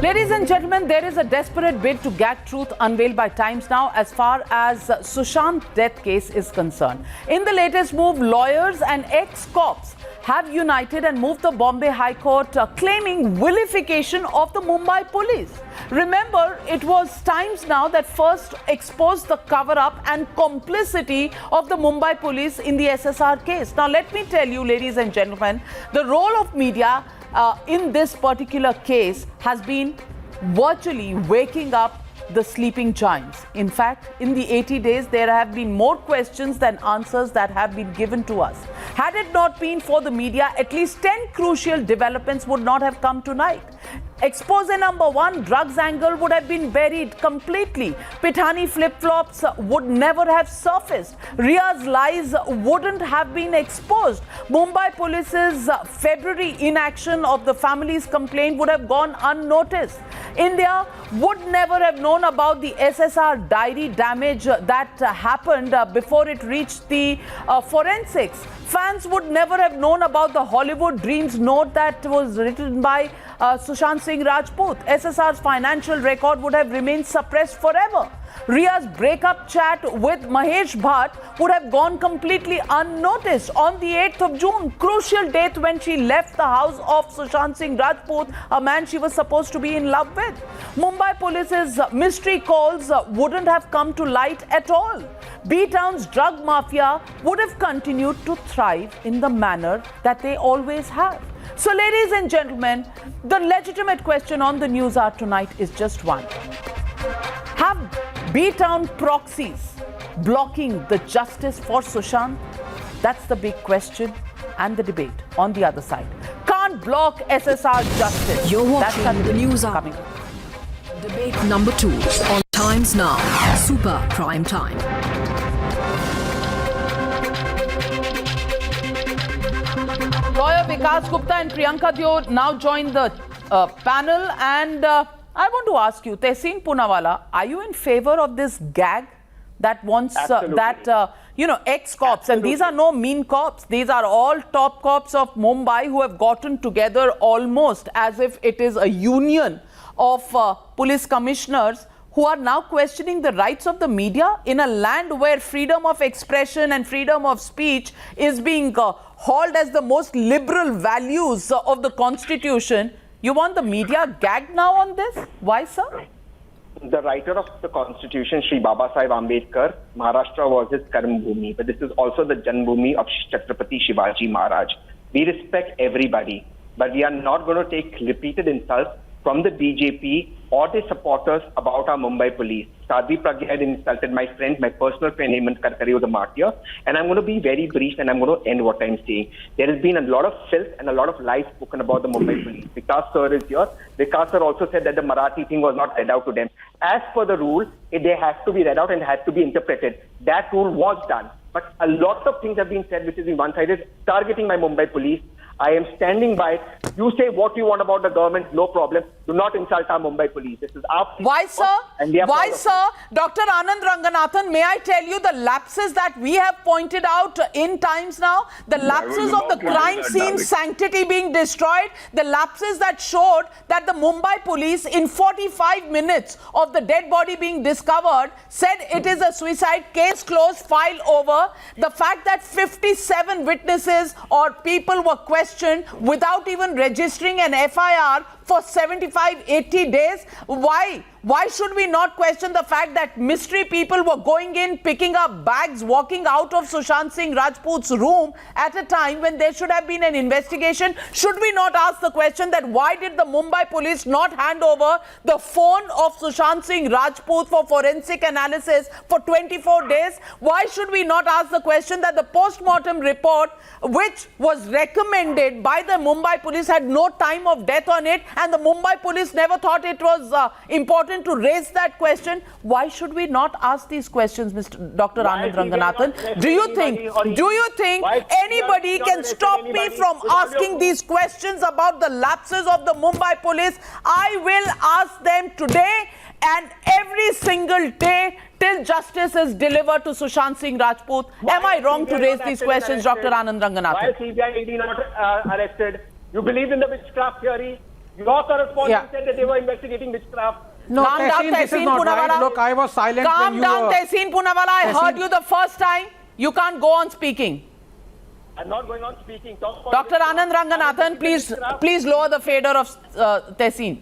Ladies and gentlemen, there is a desperate bid to gag truth unveiled by Times Now as far as Sushant death case is concerned. In the latest move, lawyers and ex-cops have united and moved the Bombay High Court claiming vilification of the Mumbai police. Remember, it was Times Now that first exposed the cover-up and complicity of the Mumbai police in the SSR case. Now, let me tell you, ladies and gentlemen, the role of media in this particular case has been virtually waking up the sleeping giants. In fact, in the 80 days, there have been more questions than answers that have been given to us. Had it not been for the media, at least 10 crucial developments would not have come to light. Expose number one, drugs angle would have been buried completely. Pithani flip-flops would never have surfaced. Ria's lies wouldn't have been exposed. Mumbai police's February inaction of the family's complaint would have gone unnoticed. India would never have known about the SSR diary damage that happened before it reached the forensics. Fans would never have known about the Hollywood Dreams note that was written by Sushant Singh Rajput. SSR's financial record would have remained suppressed forever. Ria's breakup chat with Mahesh Bhatt would have gone completely unnoticed on the 8th of June, crucial date when she left the house of Sushant Singh Rajput, a man she was supposed to be in love with. Mumbai police's mystery calls wouldn't have come to light at all. B-Town's drug mafia would have continued to thrive in the manner that they always have. So, ladies and gentlemen, the legitimate question on the news hour tonight is just one. Have B-Town proxies blocking the justice for Sushant? That's the big question and the debate on the other side. Can't block SSR justice. You're watching the news hour. Coming. Debate number 2 on Times Now, Super Prime Time. Lawyer Vikas Gupta and Priyanka Deo now join the panel, and I want to ask you, Tehseen Poonawalla, are you in favor of this gag that wants ex-cops, and these are no mean cops, these are all top cops of Mumbai who have gotten together almost as if it is a union of police commissioners who are now questioning the rights of the media in a land where freedom of expression and freedom of speech is being hauled as the most liberal values of the Constitution. You want the media gagged now on this? Why, sir? The writer of the Constitution, Shri Baba Sahib Ambedkar, Maharashtra was his Karm Bhumi, but this is also the Janmbhumi of Chhatrapati Shivaji Maharaj. We respect everybody, but we are not going to take repeated insults from the BJP or the supporters about our Mumbai police. Sadhvi Pragya had insulted my friend, my personal friend Hemant Karkare was a martyr, and I'm going to be very brief and I'm going to end what I'm saying. There has been a lot of filth and a lot of lies spoken about the Mumbai police. Vikas sir is here. Vikas sir also said that the Marathi thing was not read out to them. As per the rule, they have to be read out and have to be interpreted. That rule was done. But a lot of things have been said which is being one-sided, targeting my Mumbai police. I am standing by. You say what you want about the government, no problem. Do not insult our Mumbai police. This is our police. Why, sir? Why, sir? Dr. Anand Ranganathan, may I tell you the lapses that we have pointed out in Times Now? The lapses of the crime scene sanctity being destroyed. The lapses that showed that the Mumbai police, in 45 minutes of the dead body being discovered, said it is a suicide, case closed, file over. The fact that 57 witnesses or people were questioned without even registering an FIR for 75, 80 days. Why? Why should we not question the fact that mystery people were going in, picking up bags, walking out of Sushant Singh Rajput's room at a time when there should have been an investigation? Should we not ask the question that why did the Mumbai police not hand over the phone of Sushant Singh Rajput for forensic analysis for 24 days? Why should we not ask the question that the post-mortem report, which was recommended by the Mumbai police, had no time of death on it, and the Mumbai police never thought it was important to raise that question? Why should we not ask these questions, Dr. Anand Ranganathan? Do you think anybody can stop me from asking these questions about the lapses of the Mumbai police? I will ask them today and every single day till justice is delivered to Sushant Singh Rajput. Am I wrong to raise these questions, Dr. Anand Ranganathan? Why CBI ED not arrested? You believe in the witchcraft theory? Your correspondent Yeah. said that they were investigating witchcraft. No, Calm down, Tehseen, this is Tehseen not Poonawalla. right. Look, I was silent when Calm you down, were... Tehseen Poonawalla. I Tehseen- heard you the first time. You can't go on speaking. I'm not going on speaking. Talk about Dr. witchcraft. Anand Ranganathan, please lower the fader of Tehseen.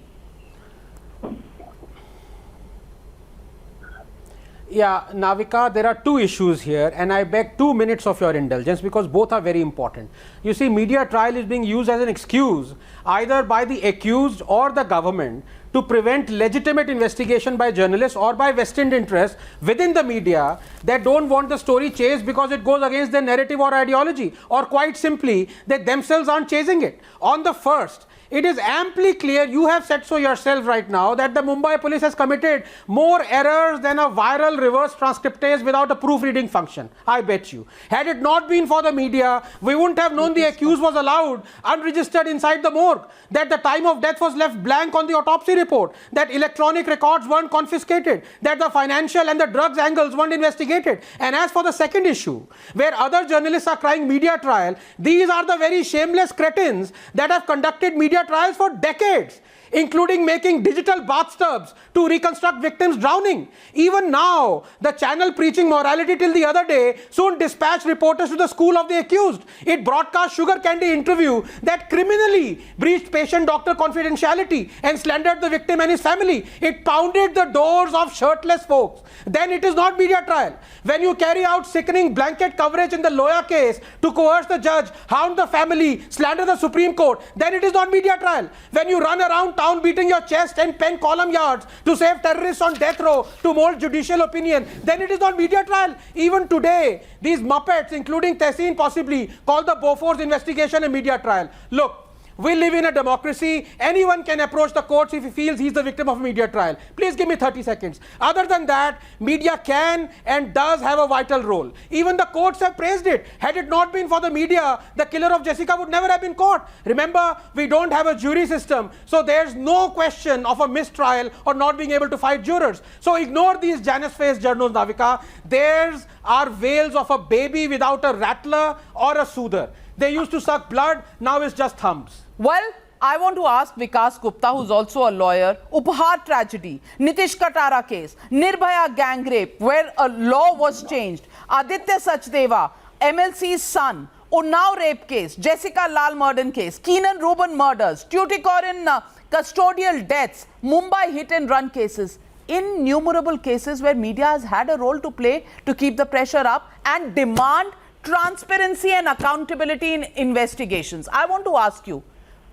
Yeah, Navika, there are two issues here, and I beg 2 minutes of your indulgence because both are very important. You see, media trial is being used as an excuse either by the accused or the government to prevent legitimate investigation by journalists or by vested interests within the media that don't want the story chased because it goes against their narrative or ideology, or quite simply, they themselves aren't chasing it. On the first, it is amply clear, you have said so yourself right now, that the Mumbai police has committed more errors than a viral reverse transcriptase without a proofreading function. I bet you. Had it not been for the media, we wouldn't have known the accused was allowed unregistered inside the morgue, that the time of death was left blank on the autopsy report, that electronic records weren't confiscated, that the financial and the drugs angles weren't investigated. And as for the second issue, where other journalists are crying media trial, these are the very shameless cretins that have conducted media trials for decades, including making digital bathtubs to reconstruct victims drowning. Even now, the channel preaching morality till the other day soon dispatched reporters to the school of the accused. It broadcast sugar candy interview that criminally breached patient-doctor confidentiality and slandered the victim and his family. It pounded the doors of shirtless folks. Then it is not media trial. When you carry out sickening blanket coverage in the Loya case to coerce the judge, hound the family, slander the Supreme Court, then it is not media trial. When you run around town beating your chest and pen column yards to save terrorists on death row to mold judicial opinion, then it is not media trial. Even today, these muppets, including Tehseen possibly, call the Bofors investigation a media trial. Look, we live in a democracy. Anyone can approach the courts if he feels he's the victim of a media trial. Please give me 30 seconds. Other than that, media can and does have a vital role. Even the courts have praised it. Had it not been for the media, the killer of Jessica would never have been caught. Remember, we don't have a jury system, so there's no question of a mistrial or not being able to fight jurors. So ignore these Janus-faced journals, Navika. Theirs are wails of a baby without a rattler or a soother. They used to suck blood, now it's just thumbs. Well, I want to ask Vikas Gupta, who's also a lawyer, Upahar tragedy, Nitish Katara case, Nirbhaya gang rape, where a law was changed, Aditya Sachdeva, MLC's son, Unnao rape case, Jessica Lal murder case, Keenan Reuben murders, Tuticorin custodial deaths, Mumbai hit and run cases. Innumerable cases where media has had a role to play to keep the pressure up and demand transparency and accountability in investigations. I want to ask you,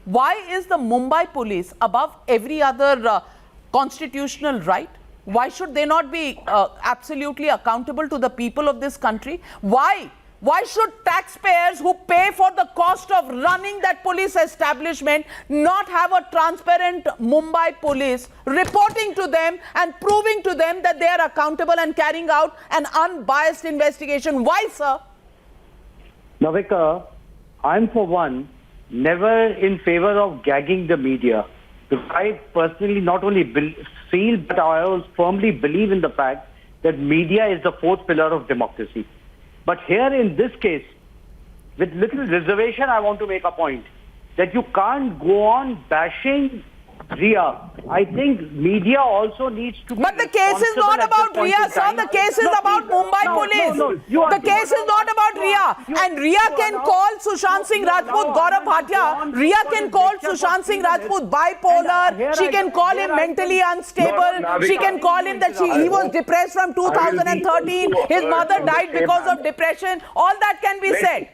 why is the Mumbai police above every other constitutional right? Why should they not be absolutely accountable to the people of this country? Why? Why should taxpayers who pay for the cost of running that police establishment not have a transparent Mumbai police reporting to them and proving to them that they are accountable and carrying out an unbiased investigation? Why, sir? Navika, I'm for one never in favor of gagging the media. Because I personally not only feel but I also firmly believe in the fact that media is the fourth pillar of democracy. But here in this case, with little reservation, I want to make a point that you can't go on bashing Ria. I think media also needs to be But the case is not about Ria, sir. The case is about Mumbai police. The case is not about Ria. And Ria can call Sushant Singh Rajput Gaurav Bhatia. Ria can call Sushant Singh Rajput bipolar. She can call him mentally unstable. She can call him that he was depressed from 2013. His mother died because of depression. All that can be said.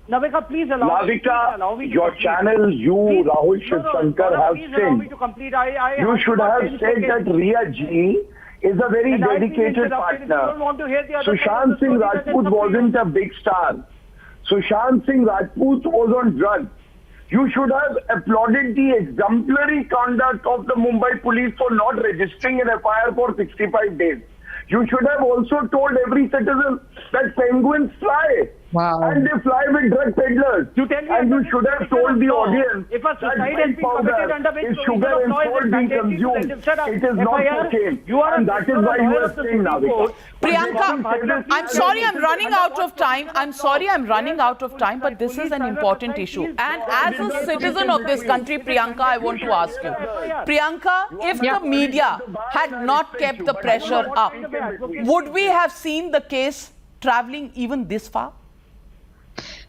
Navika, please allow me to your channel, you, Rahul Shivshankar, have said. You should have said that Ria Ji is a very dedicated partner. Sushant Singh Rajput wasn't a big star. Sushant Singh Rajput was on drugs. You should have applauded the exemplary conduct of the Mumbai police for not registering an FIR for 65 days. You should have also told every citizen that penguins fly. Wow. And they fly with drug peddlers. You tell me and you under should which have provision told of the law? audience If a that suicide has white been committed powder under which is provision sugar of and law, is salt it being mandatory to consumed. send him? Shut up. It is not FIR, cocaine. you are And a that is why you are saying, Navika. Priyanka, I'm sorry I'm running out of time. I'm sorry I'm running out of time, but this is an important issue. And as a citizen of this country, Priyanka, I want to ask you. Priyanka, if the media had not kept the pressure up, would we have seen the case traveling even this far?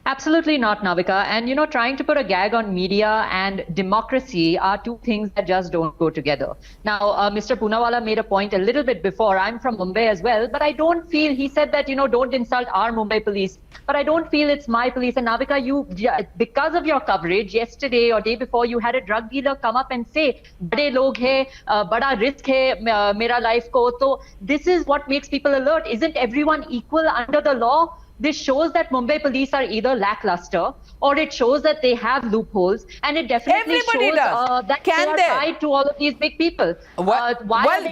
Absolutely not, Navika. And, you know, trying to put a gag on media and democracy are two things that just don't go together. Now, Mr. Poonawalla made a point a little bit before. I'm from Mumbai as well, but I don't feel, he said that, you know, don't insult our Mumbai police. But I don't feel it's my police. And Navika, because of your coverage, yesterday or day before, you had a drug dealer come up and say, bade log hai, bada risk hai mera life ko. So this is what makes people alert. Isn't everyone equal under the law? This shows that Mumbai police are either lackluster or it shows that they have loopholes, and it definitely shows that they are tied to all of these big people. Well,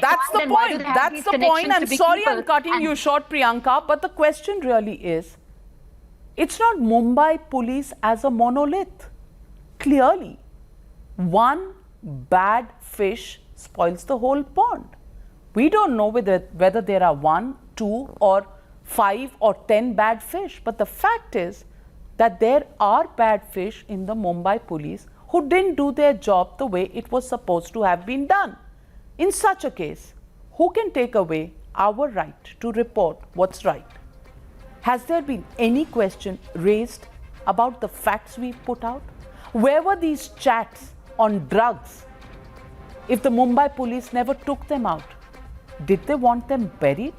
that's the point. That's the point. I'm sorry I'm cutting you short, Priyanka, but the question really is, it's not Mumbai police as a monolith. Clearly, one bad fish spoils the whole pond. We don't know whether there are 1, 2 or 5 or 10 bad fish, but the fact is that there are bad fish in the Mumbai police who didn't do their job the way it was supposed to have been done. In such a case, who can take away our right to report what's right? Has there been any question raised about the facts we put out? Where were these chats on drugs if the Mumbai police never took them out? Did they want them buried?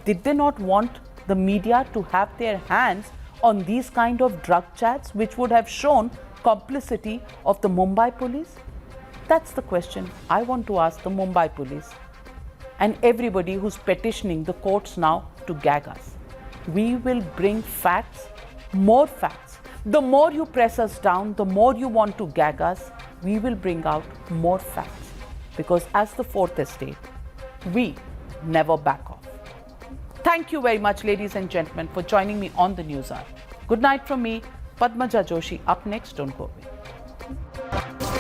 Did they not want the media to have their hands on these kind of drug chats which would have shown complicity of the Mumbai police? That's the question I want to ask the Mumbai police and everybody who's petitioning the courts now to gag us. We will bring facts, more facts. The more you press us down, the more you want to gag us, we will bring out more facts. Because as the fourth estate, we never back off. Thank you very much, ladies and gentlemen, for joining me on the News Hour. Good night from me, Padmaja Joshi. Up next, don't go away.